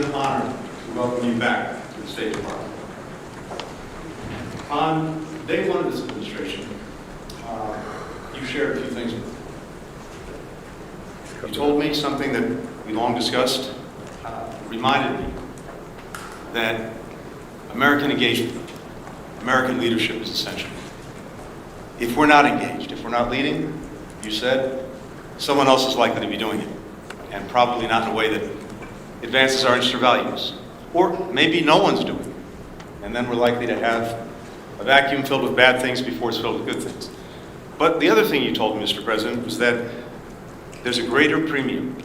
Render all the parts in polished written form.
an honor to welcome you back to the State Department. On day one of this administration, you shared a few things with me. You told me something that we long discussed, reminded me that American engagement, American leadership is essential. If we're not engaged, if we're not leading, you said, someone else is likely to be doing it, and probably not in a way that advances our interests or values. Or maybe no one's doing it, and then we're likely to have a vacuum filled with bad things before it's filled with good things. But the other thing you told me, Mr. President, was that there's a greater premium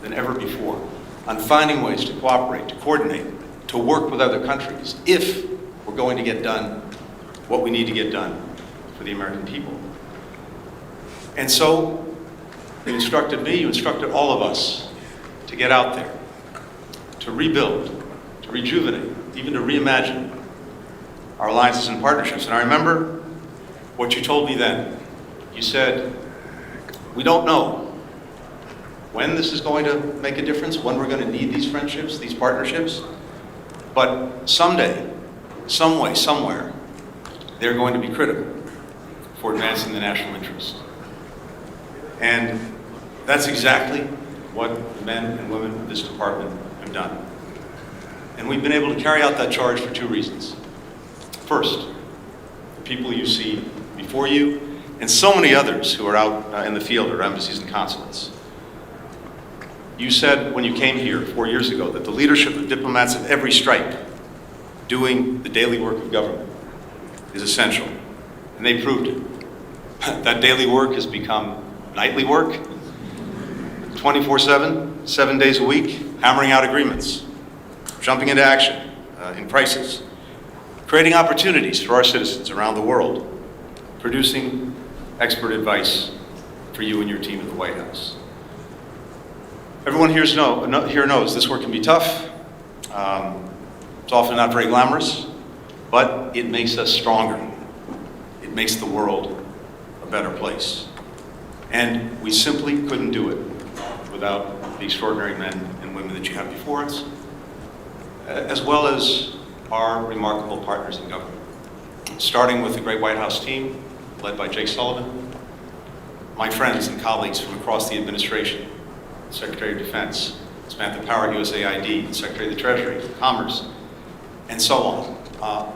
than ever before on finding ways to cooperate, to coordinate, to work with other countries if we're going to get done what we need to get done for the American people. And so you instructed me, you instructed all of us to get out there, to rebuild, to rejuvenate, even to reimagine our alliances and partnerships. And I remember what you told me then. You said, we don't know when this is going to make a difference, when we're going to need these friendships, these partnerships, but someday, some way, somewhere, they're going to be critical for advancing the national interest. And that's exactly what the men and women of this department have done. And we've been able to carry out that charge for two reasons. First, the people you see before you, and so many others who are out in the field at our embassies and consulates. You said when you came here 4 years ago that the leadership of diplomats of every stripe doing the daily work of government is essential, and they proved it. That daily work has become nightly work, 24/7, 7 days a week, hammering out agreements, jumping into action in crisis, creating opportunities for our citizens around the world, producing expert advice for you and your team at the White House. Everyone here knows this work can be tough. It's often not very glamorous, but it makes us stronger. It makes the world a better place. And we simply couldn't do it without the extraordinary men and women that you have before us, as well as our remarkable partners in government. Starting with the great White House team, led by Jake Sullivan, my friends and colleagues from across the administration, Secretary of Defense, Samantha Power at USAID, Secretary of the Treasury, Commerce, and so on.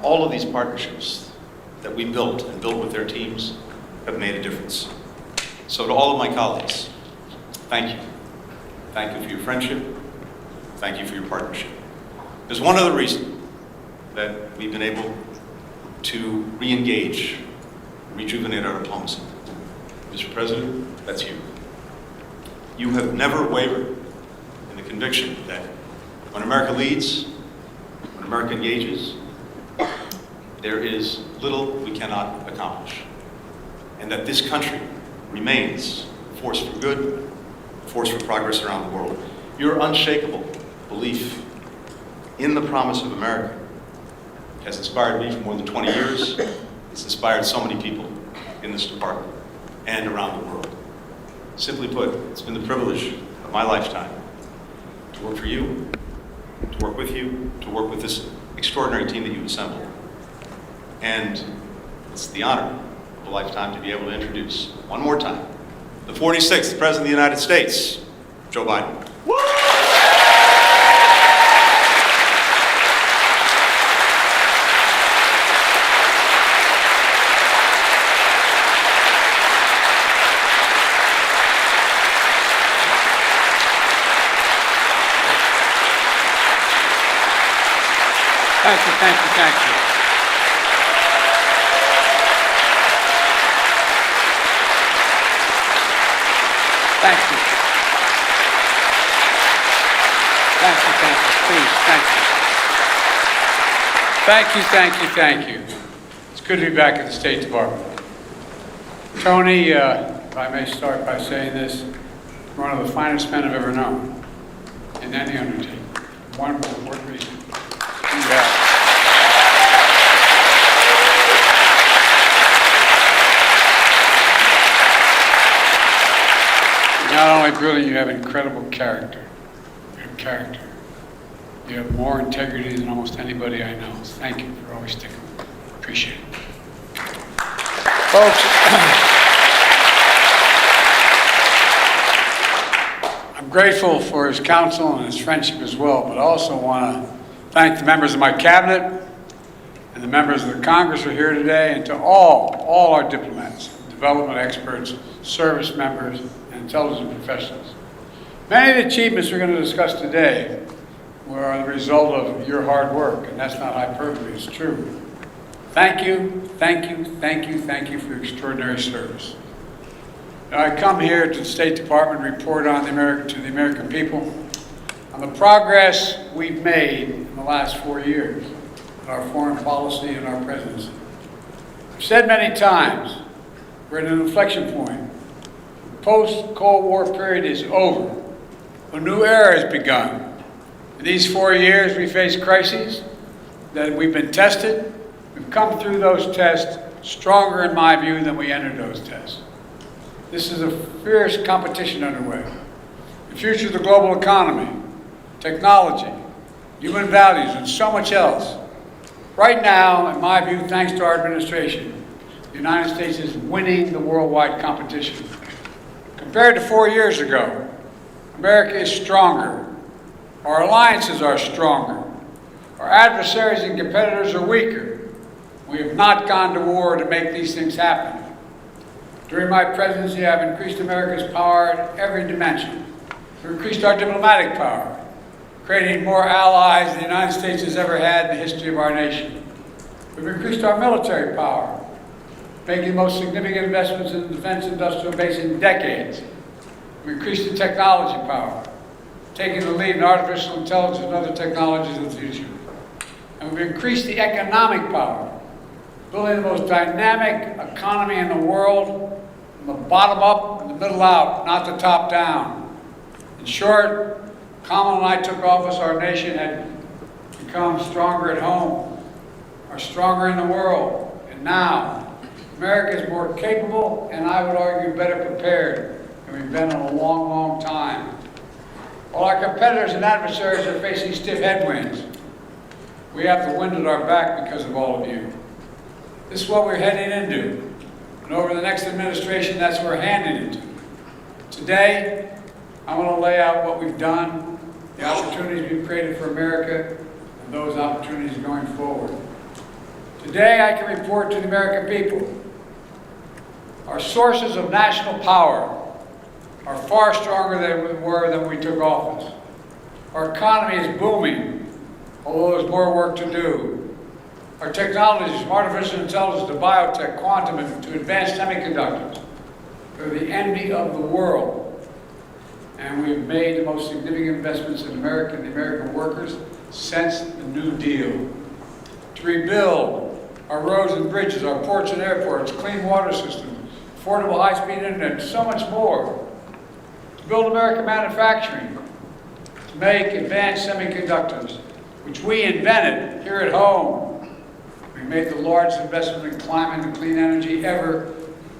All of these partnerships that we built and built with their teams have made a difference. So to all of my colleagues, thank you. Thank you for your friendship. Thank you for your partnership. There's one other reason that we've been able to re-engage, rejuvenate our diplomacy. Mr. President, that's you. You have never wavered in the conviction that when America leads, when America engages, there is little we cannot accomplish. And that this country remains a force for good, a force for progress around the world. Your unshakable belief in the promise of America has inspired me for more than 20 years. It's inspired so many people in this department and around the world. Simply put, it's been the privilege of my lifetime to work for you, to work with you, to work with this extraordinary team that you've assembled. And it's the honor of a lifetime to be able to introduce, one more time, the 46th President of the United States, Joe Biden. Thank you, thank you, thank you. Thank you. Thank you, thank you, please, thank you. Thank you, thank you, thank you. It's good to be back at the State Department. Tony, if I may start by saying this, one of the finest men I've ever known in any undertaking. Wonderful work with you. Not only brilliant, you have incredible character. You have character. You have more integrity than almost anybody I know. Thank you for always sticking with me. Appreciate it. Folks, I'm grateful for his counsel and his friendship as well, but I also want to thank the members of my cabinet and the members of the Congress who are here today, and to all our diplomats, development experts, service members, and intelligence professionals. Many of the achievements we're going to discuss today were the result of your hard work, and that's not hyperbole, it's true. Thank you, thank you, thank you, thank you for your extraordinary service. Now, I come here to the State Department to report on to the American people on the progress we've made in the last 4 years in our foreign policy and our presidency. I've said many times, we're at an inflection point. The post-Cold War period is over. A new era has begun. In these 4 years, we faced crises that we've been tested. We've come through those tests stronger, in my view, than we entered those tests. This is a fierce competition underway. The future of the global economy, technology, human values, and so much else. Right now, in my view, thanks to our administration, the United States is winning the worldwide competition. Compared to 4 years ago, America is stronger. Our alliances are stronger. Our adversaries and competitors are weaker. We have not gone to war to make these things happen. During my presidency, I've increased America's power in every dimension. We've increased our diplomatic power, creating more allies than the United States has ever had in the history of our nation. We've increased our military power, making the most significant investments in the defense industrial base in decades. We've increased the technology power, taking the lead in artificial intelligence and other technologies of the future. And we've increased the economic power, building the most dynamic economy in the world, from the bottom up and the middle out, not the top down. In short, Kamala and I took office, our nation had become stronger at home, or stronger in the world. And now, America is more capable, and I would argue better prepared than we've been in a long, long time. While our competitors and adversaries are facing stiff headwinds, we have the wind at our back because of all of you. This is what we're heading into. And over the next administration, that's what we're handing into. Today, I want to lay out what we've done, the opportunities we've created for America, and those opportunities going forward. Today, I can report to the American people, our sources of national power are far stronger than we were when we took office. Our economy is booming, although there's more work to do. Our technologies, from artificial intelligence to biotech, quantum, and to advanced semiconductors, are the envy of the world. And we've made the most significant investments in America and the American workers since the New Deal. To rebuild our roads and bridges, our ports and airports, clean water systems, affordable high-speed internet, and so much more. To build American manufacturing, to make advanced semiconductors, which we invented here at home. We made the largest investment in climate and clean energy ever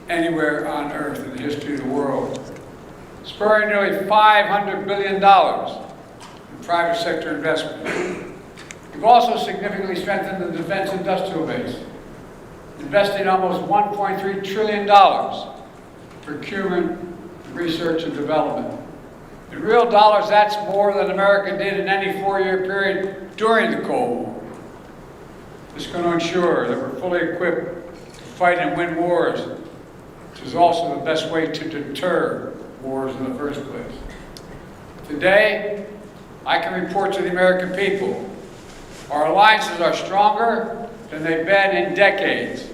anywhere on Earth in the history of the world. Spurring nearly $500 billion in private sector investment. We've also significantly strengthened the defense industrial base, investing almost $1.3 trillion in procurement, research, and development. In real dollars, that's more than America did in any 4-year period during the Cold War. This is going to ensure that we're fully equipped to fight and win wars, which is also the best way to deter wars in the first place. Today, I can report to the American people, our alliances are stronger than they've been in decades.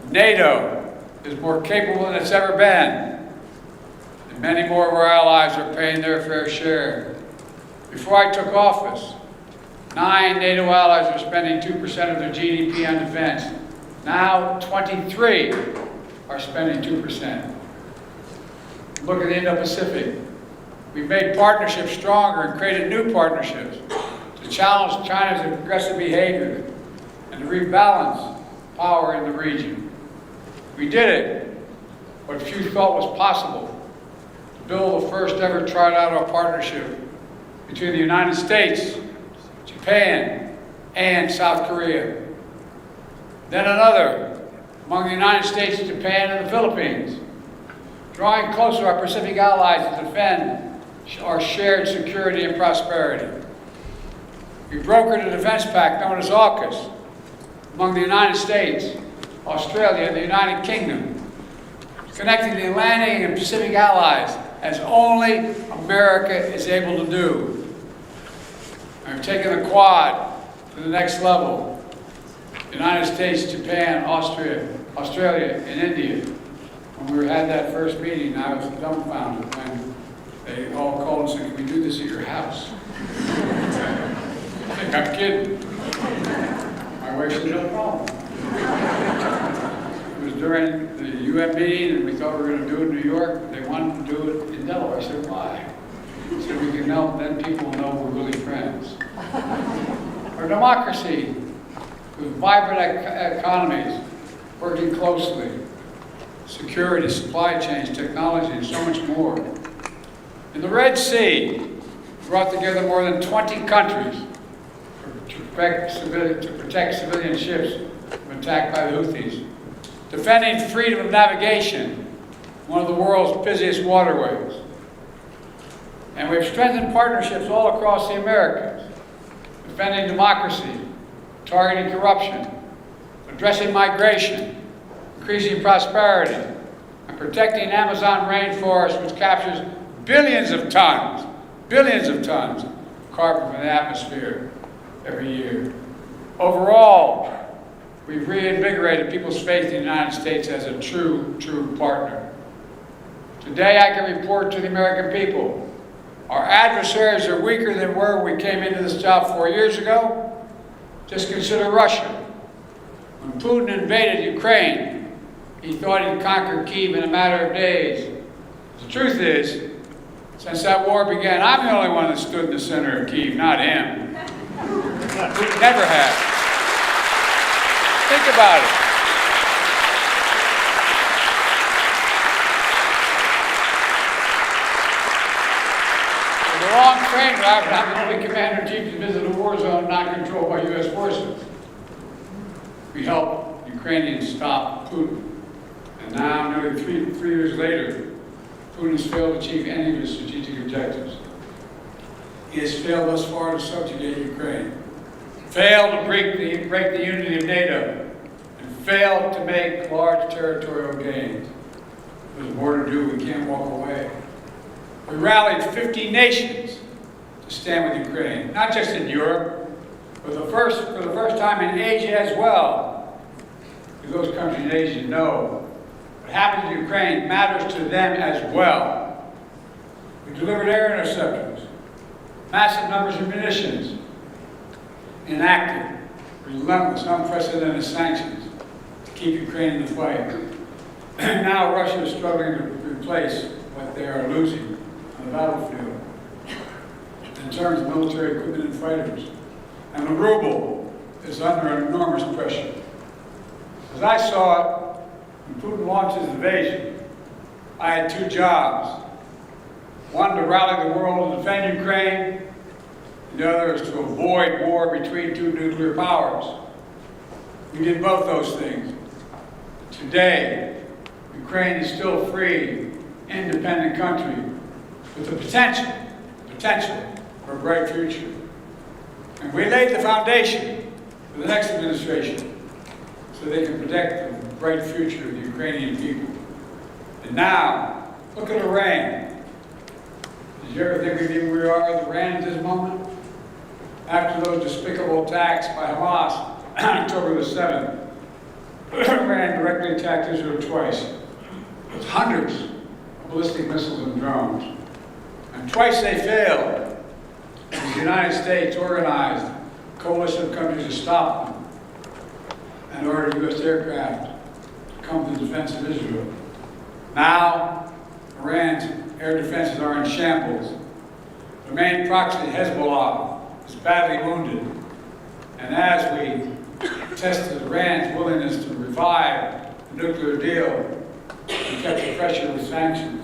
NATO is more capable than it's ever been, and many more of our allies are paying their fair share. Before I took office, 9 NATO allies were spending 2% of their GDP on defense. Now, 23 are spending 2%. Look at the Indo-Pacific. We've made partnerships stronger and created new partnerships to challenge China's aggressive behavior and to rebalance power in the region. We did it, what few thought was possible, to build the first ever trilateral partnership between the United States, Japan, and South Korea. Then another among the United States, Japan, and the Philippines, drawing closer our Pacific allies to defend our shared security and prosperity. We brokered a defense pact known as AUKUS among the United States, Australia, and the United Kingdom, connecting the Atlantic and Pacific allies as only America is able to do. I've taken the Quad to the next level. United States, Japan, Australia, and India. When we had that first meeting, I was dumbfounded when they all called and said, "Can we do this at your house?" I think I'm kidding. My wife said, "No problem." It was during the UN meeting, and we thought we were going to do it in New York. They wanted to do it in Delaware. I said, "Why?" So we can help, then people will know we're really friends. Our democracy, with vibrant economies, working closely, security, supply chains, technology, and so much more. In the Red Sea, brought together more than 20 countries to protect civilian ships from attack by the Houthis. Defending freedom of navigation, one of the world's busiest waterways. And we've strengthened partnerships all across the Americas, defending democracy, targeting corruption, addressing migration, increasing prosperity, and protecting Amazon rainforest, which captures billions of tons of carbon from the atmosphere every year. Overall, we've reinvigorated people's faith in the United States as a true partner. Today, I can report to the American people, our adversaries are weaker than were when we came into this job 4 years ago. Just consider Russia. When Putin invaded Ukraine, he thought he'd conquer Kyiv in a matter of days. The truth is, since that war began, I'm the only one that stood in the center of Kyiv, not him. Putin never has. Think about it. With a long train ride, I'm the only commander-in-chief to visit a war zone not controlled by U.S. forces. We helped Ukrainians stop Putin. And now, nearly three years later, Putin has failed to achieve any of his strategic objectives. He has failed thus far to subjugate Ukraine, failed to break the unity of NATO, and failed to make large territorial gains. There's more to do. We can't walk away. We rallied 50 nations to stand with Ukraine, not just in Europe, but for the first time in Asia as well. Because those countries in Asia know what happened to Ukraine matters to them as well. We delivered air interceptors, massive numbers of munitions, enacted relentless, unprecedented sanctions to keep Ukraine in the fight. And now Russia is struggling to replace what they are losing on the battlefield in terms of military equipment and fighters. And the ruble is under enormous pressure. As I saw it, when Putin launched his invasion, I had two jobs. One, to rally the world to defend Ukraine, and the other is to avoid war between two nuclear powers. We did both those things. Today, Ukraine is still a free, independent country with the potential for a bright future. And we laid the foundation for the next administration so they can protect the bright future of the Ukrainian people. And now, look at Iran. Did you ever think we'd be where we are with Iran at this moment? After those despicable attacks by Hamas on October the 7th, Iran directly attacked Israel twice with hundreds of ballistic missiles and drones. And twice they failed. The United States organized a coalition of countries to stop them and ordered U.S. aircraft to come to the defense of Israel. Now, Iran's air defenses are in shambles. The main proxy, Hezbollah, is badly wounded. And as we tested Iran's willingness to revive the nuclear deal, we kept the pressure with sanctions.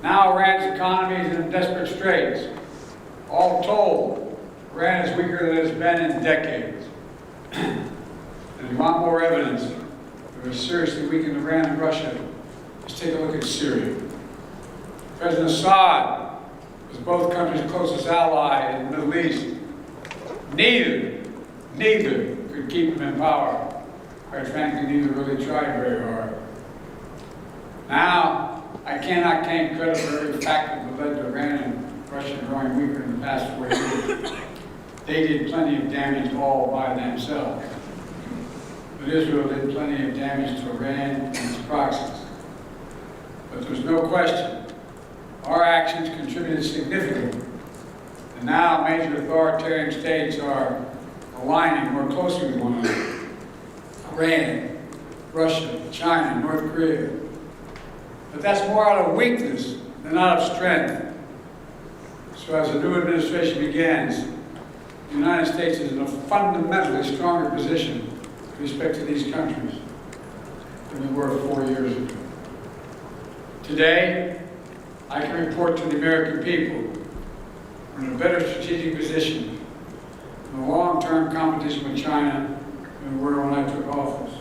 Now Iran's economy is in desperate straits. All told, Iran is weaker than it's been in decades. And if you want more evidence of a seriously weakened Iran and Russia, just take a look at Syria. President Assad was both countries' closest ally in the Middle East. Neither could keep him in power. Quite frankly, neither really tried very hard. Now, I cannot claim credit for every factor that led to Iran and Russia growing weaker in the past 4 years. They did plenty of damage all by themselves. But Israel did plenty of damage to Iran and its proxies. But there's no question, our actions contributed significantly. And now major authoritarian states are aligning more closely with one another. Iran, Russia, China, North Korea. But that's more out of weakness than out of strength. So as the new administration begins, the United States is in a fundamentally stronger position with respect to these countries than we were 4 years ago. Today, I can report to the American people we're in a better strategic position in the long-term competition with China than we were when I took office.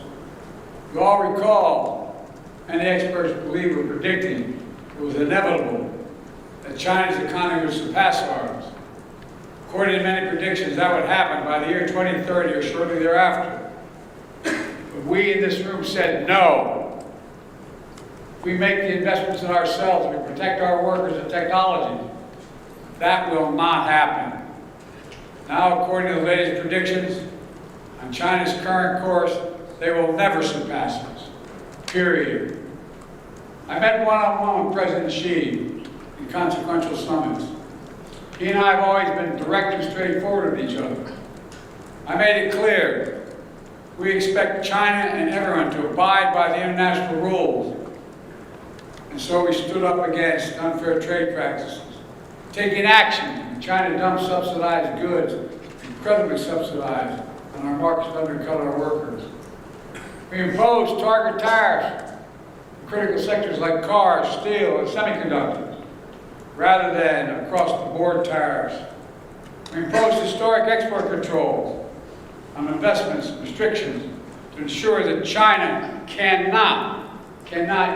You all recall, many experts believe were predicting it was inevitable that China's economy would surpass ours. According to many predictions, that would happen by the year 2030 or shortly thereafter. But we in this room said no. If we make the investments in ourselves, we protect our workers and technology, that will not happen. Now, according to the latest predictions, on China's current course, they will never surpass us. Period. I met one-on-one with President Xi in consequential summits. He and I have always been direct and straightforward with each other. I made it clear we expect China and everyone to abide by the international rules. And so we stood up against unfair trade practices, taking action when China dumped subsidized goods, incredibly subsidized, on our markets to undercut our workers. We imposed target tariffs in critical sectors like cars, steel, and semiconductors, rather than across-the-board tariffs. We imposed historic export controls on investments and restrictions to ensure that China cannot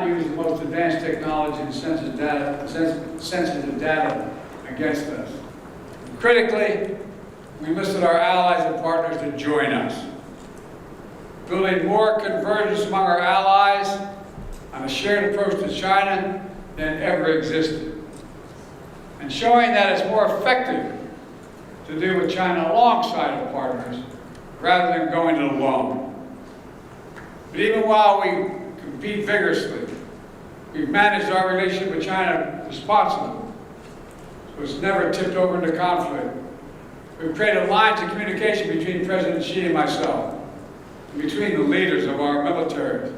use the most advanced technology and sensitive data against us. Critically, we enlisted our allies and partners to join us, building more convergence among our allies on a shared approach to China than ever existed, and showing that it's more effective to deal with China alongside our partners rather than going it alone. But even while we compete vigorously, we've managed our relationship with China responsibly, so it's never tipped over into conflict. We've created lines of communication between President Xi and myself, and between the leaders of our military.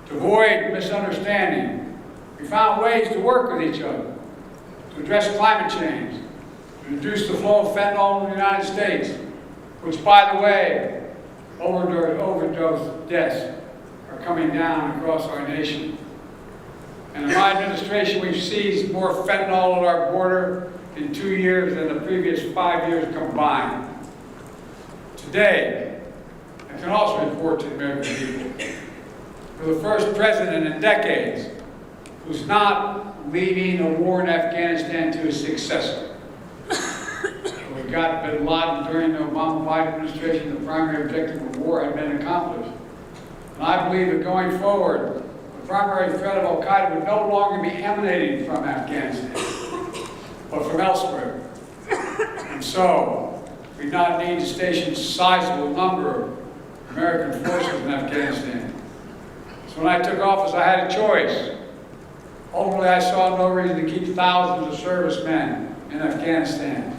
To avoid misunderstanding, we found ways to work with each other, to address climate change, to reduce the flow of fentanyl in the United States, which, by the way, overdose deaths are coming down across our nation. And in my administration, we've seized more fentanyl at our border in 2 years than the previous 5 years combined. Today, I can also report to the American people, we're the first president in decades who's not leaving a war in Afghanistan to his successor. We got bin Laden during the Obama-Biden administration, the primary objective of war had been accomplished. And I believe that going forward, the primary threat of al-Qaeda would no longer be emanating from Afghanistan, but from elsewhere. And so, we not need to station a sizable number of American forces in Afghanistan. So when I took office, I had a choice. Ultimately, I saw no reason to keep thousands of servicemen in Afghanistan.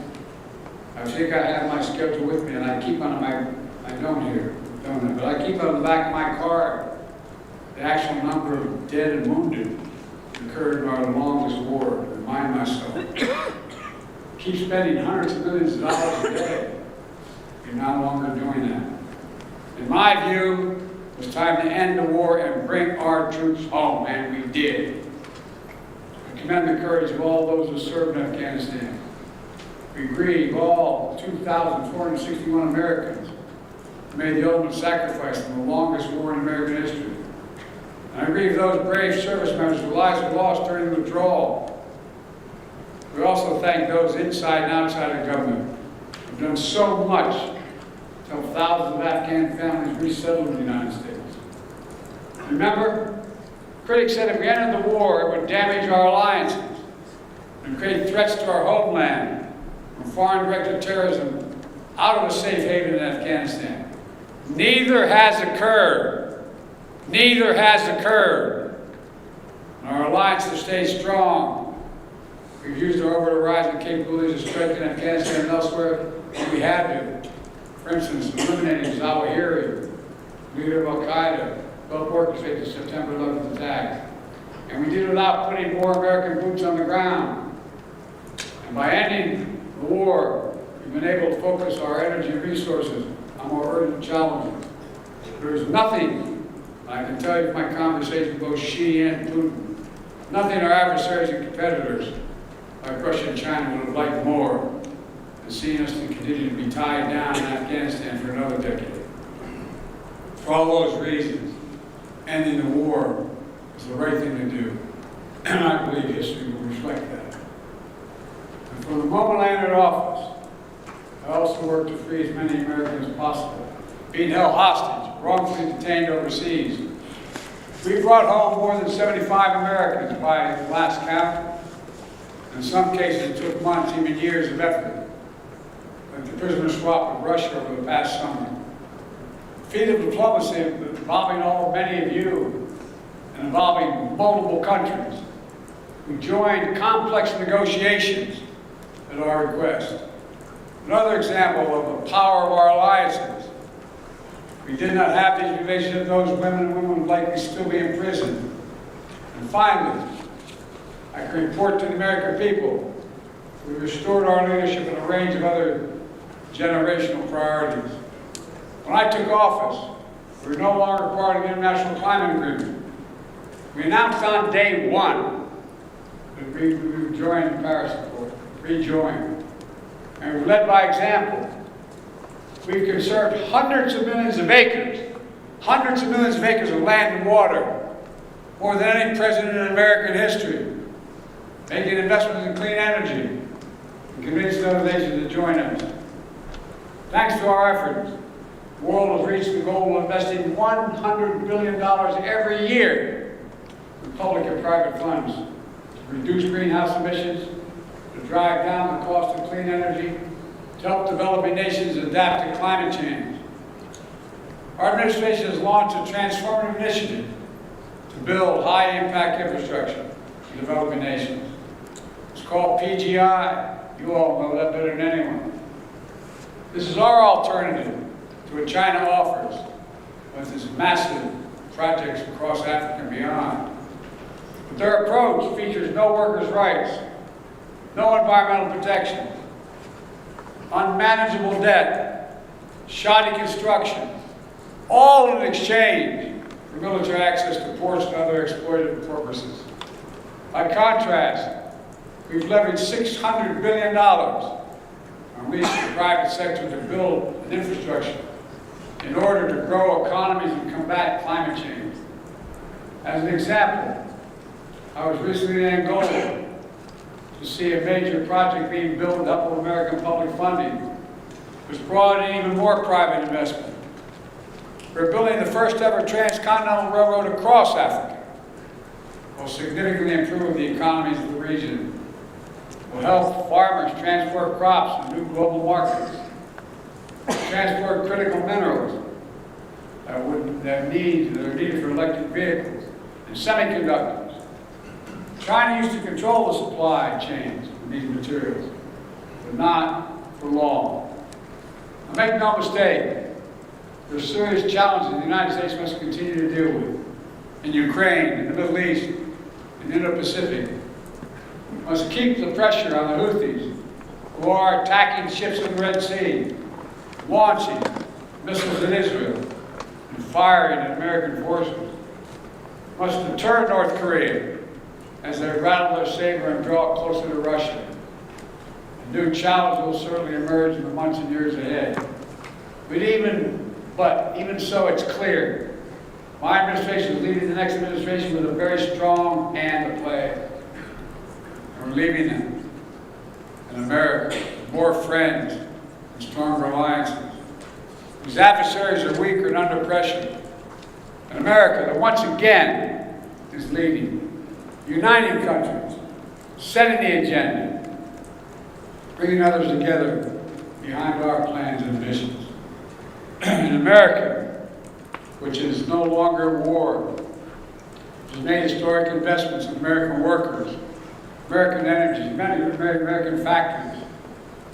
I think I have my schedule with me, and I keep on I don't here, don't I? But I keep on the back of my car the actual number of dead and wounded incurred in our longest war, to remind myself. Keep spending hundreds of millions of dollars a day. You're no longer doing that. In my view, it was time to end the war and bring our troops home, and we did. I commend the courage of all those who served in Afghanistan. We We grieve all 2,461 Americans who made the ultimate sacrifice in the longest war in American history. And I grieve those brave service members whose lives were lost during the withdrawal. We also thank those inside and outside of government who have done so much to help thousands of Afghan families resettle in the United States. Remember, critics said if we ended the war, it would damage our alliances and create threats to our homeland from foreign-directed terrorism out of a safe haven in Afghanistan. Neither has occurred. Neither has occurred. And our alliance has stayed strong. We've used our over-the-horizon capabilities to strengthen Afghanistan and elsewhere when we had to. For instance, eliminating Zawahiri, leader of Al-Qaeda, helped orchestrate the September 11th attack. And we did it without putting more American boots on the ground. And by ending the war, we've been able to focus our energy and resources on more urgent challenges. There's nothing, I can tell you from my conversation with both Xi and Putin, nothing our adversaries and competitors, like Russia and China, would have liked more than seeing us to continue to be tied down in Afghanistan for another decade. For all those reasons, ending the war is the right thing to do. And I believe history will reflect that. And from the moment I entered office, I also worked to free as many Americans as possible, being held hostage, wrongfully detained overseas. We brought home more than 75 Americans by the last count. In some cases, it took months, even years of effort, like the prisoner swap with Russia over the past summer. Feat of diplomacy involving many of you and involving multiple countries. We joined complex negotiations at our request. Another example of the power of our alliances. We did not have these relationships, those women and women would likely still be in prison. And finally, I can report to the American people, we restored our leadership in a range of other generational priorities. When I took office, we were no longer part of the International Climate Agreement. We announced on day one that we would join the Paris Accord, rejoin. And we led by example. We've conserved hundreds of millions of acres of land and water, more than any president in American history, making investments in clean energy, and convinced other nations to join us. Thanks to our efforts, the world has reached the goal of investing $100 billion every year in public and private funds to reduce greenhouse emissions, to drive down the cost of clean energy, to help developing nations adapt to climate change. Our administration has launched a transformative initiative to build high-impact infrastructure in developing nations. It's called PGI. You all know that better than anyone. This is our alternative to what China offers with its massive projects across Africa and beyond. But their approach features no workers' rights, no environmental protection, unmanageable debt, shoddy construction, all in exchange for military access to ports and other exploitative purposes. By contrast, we've leveraged $600 billion on leasing the private sector to build an infrastructure in order to grow economies and combat climate change. As an example, I was recently in Angola to see a major project being built with help of American public funding, which brought in even more private investment. We're building the first ever transcontinental railroad across Africa. Will significantly improve the economies of the region. Will help farmers transport crops to new global markets. Transport critical minerals that are needed for electric vehicles and semiconductors. China used to control the supply chains of these materials, but not for long. Now, make no mistake, there are serious challenges the United States must continue to deal with in Ukraine, in the Middle East, in the Indo-Pacific. We must keep the pressure on the Houthis, who are attacking ships in the Red Sea, launching missiles at Israel, and firing at American forces. We must deter North Korea as they rattle their saber and draw closer to Russia. And New challenges will certainly emerge in the months and years ahead. But even so, it's clear. My administration is leading the next administration with a very strong hand to play. And we're leaving them in America with more friends and stronger alliances. These adversaries are weaker and under pressure. In America, that once again is leading, uniting countries, setting the agenda, bringing others together behind our plans and visions. In America, which is no longer war, which has made historic investments in American workers, American energy, many American factories,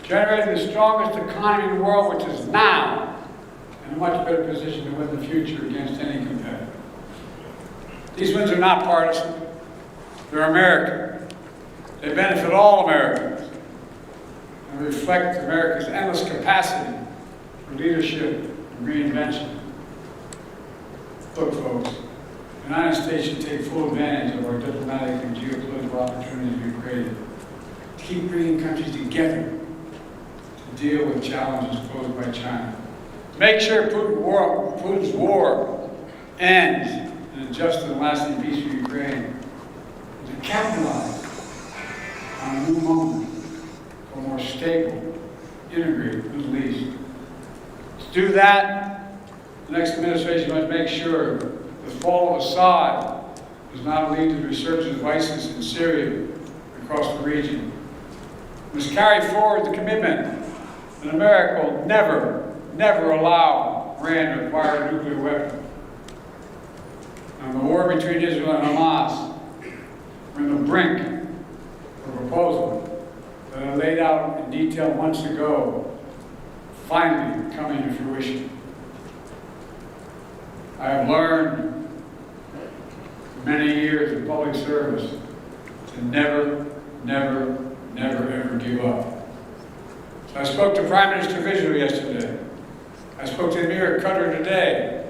generating the strongest economy in the world, which is now in a much better position to win the future against any competitor. These wins are not partisan. They're American. They benefit all Americans and reflect America's endless capacity for leadership and reinvention. Look, folks, the United States should take full advantage of our diplomatic and geopolitical opportunities we've created to keep bringing countries together to deal with challenges posed by China. Make sure Putin's war ends in a just and lasting peace for Ukraine. And to capitalize on a new moment for a more stable, integrated Middle East. To do that, the next administration must make sure the fall of Assad does not lead to the resurgence of ISIS in Syria across the region. We must carry forward the commitment that America will never allow Iran to acquire a nuclear weapon. On the war between Israel and Hamas, we're on the brink of a proposal that I laid out in detail months ago, finally coming to fruition. I have learned for many years of public service to never, ever give up. So I spoke to Prime Minister Visual yesterday. I spoke to Emir Qatar today.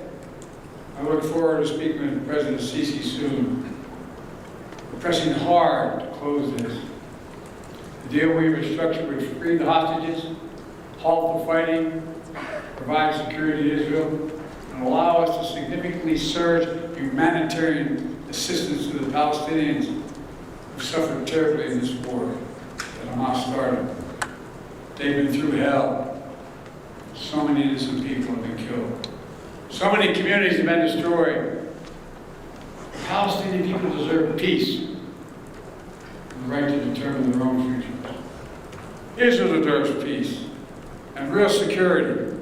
I look forward to speaking with President Sisi soon. We're pressing hard to close this. The deal we've structured would free the hostages, halt the fighting, provide security to Israel, and allow us to significantly surge humanitarian assistance to the Palestinians who suffered terribly in this war that Hamas started. They've been through hell. So many innocent people have been killed. So many communities have been destroyed. The Palestinian people deserve peace and the right to determine their own future. Israel deserves peace and real security.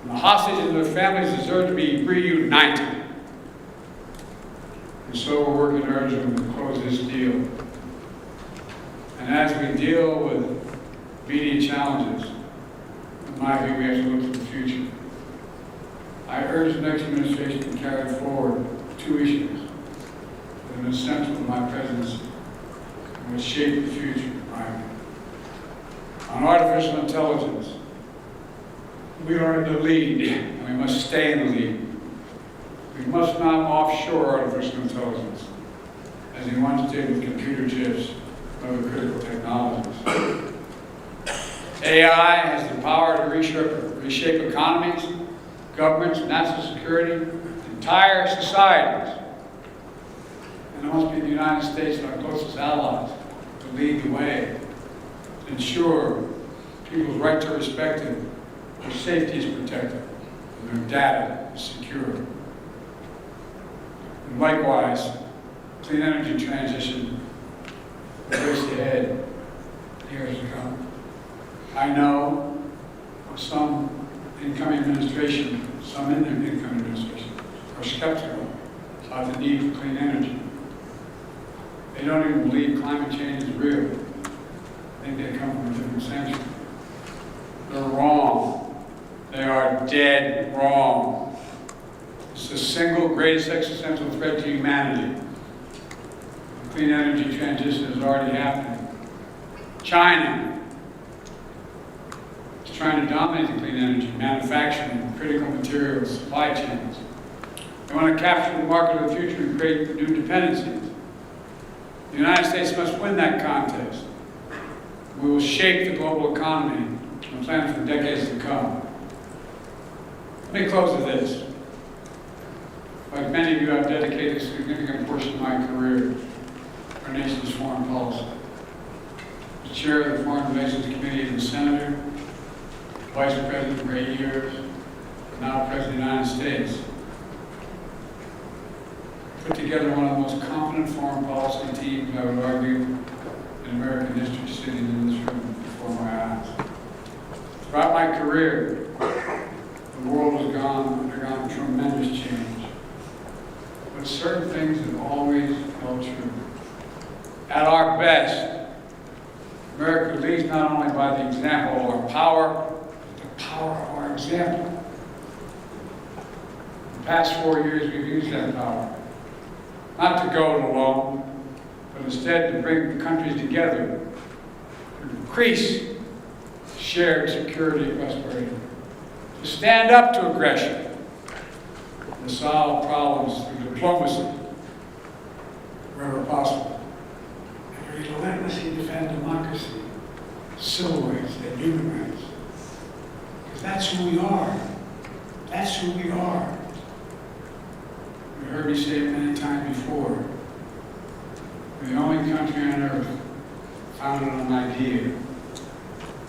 And the hostages and their families deserve to be reunited. And so we're working urgently to close this deal. And as we deal with immediate challenges, in my view, we have to look to the future. I urge the next administration to carry forward two issues that have been central to my presidency and will shape the future, in my view. On artificial intelligence, we are in the lead, and we must stay in the lead. We must not offshore artificial intelligence, as we once did with computer chips and other critical technologies. AI has the power to reshape economies, governments, national security, entire societies. And it must be the United States and our closest allies to lead the way, to ensure people's right to respect it, their safety is protected, and their data is secure. And likewise, clean energy transition will race ahead years to come. I know some incoming administration, some in the incoming administration, are skeptical about the need for clean energy. They don't even believe climate change is real. I think they come from a different century. They're wrong. They are dead wrong. It's the single greatest existential threat to humanity. The clean energy transition is already happening. China is trying to dominate the clean energy, manufacturing, critical materials, supply chains. They want to capture the market of the future and create new dependencies. The United States must win that contest. We will shape the global economy and plan for decades to come. Let me close with this. Like many of you, I've dedicated a significant portion of my career to our nation's foreign policy. As chair of the Foreign Relations Committee as a senator, vice president for 8 years, and now president of the United States. Put together one of the most competent foreign policy teams, I would argue, in American history, sitting in this room before my eyes. Throughout my career, the world has undergone tremendous change. But certain things have always held true. At our best, America leads not only by the example of our power, but the power of our example. The past 4 years, we've used that power. Not to go it alone, but instead to bring the countries together, to increase shared security and prosperity, to stand up to aggression, and to solve problems through diplomacy, wherever possible, and to relentlessly defend democracy, civil rights, and human rights. Because that's who we are. That's who we are. You heard me say it many times before. We're the only country on earth founded on an idea.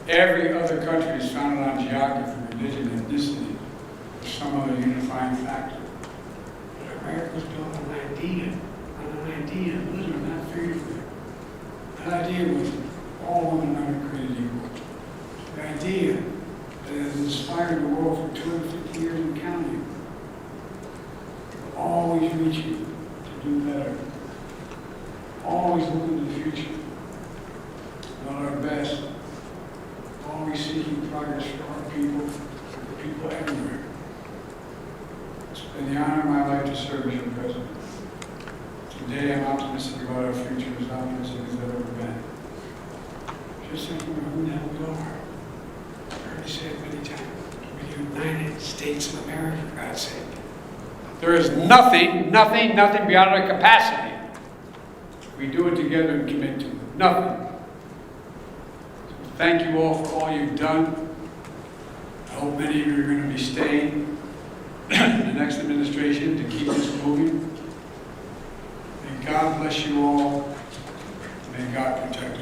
Every other country is founded on geography, religion, ethnicity, or some other unifying factor. But America was built on an idea, literally, not figuratively. That idea was all women are created equal. The idea that has inspired the world for 250 years and counting. Always reaching to do better. Always looking to the future. At our best. Always seeking progress for our people, for people everywhere. It's been the honor of my life to serve as your president. Today I'm optimistic about our future, as optimistic as I've ever been. Just thinking of who the hell we are. I've heard you say it many times. We're the United States of America, for God's sake. There is nothing beyond our capacity. We do it together and commit to it. Nothing. So thank you all for all you've done. I hope many of you are going to be staying in the next administration to keep this moving. May God bless you all. May God protect us.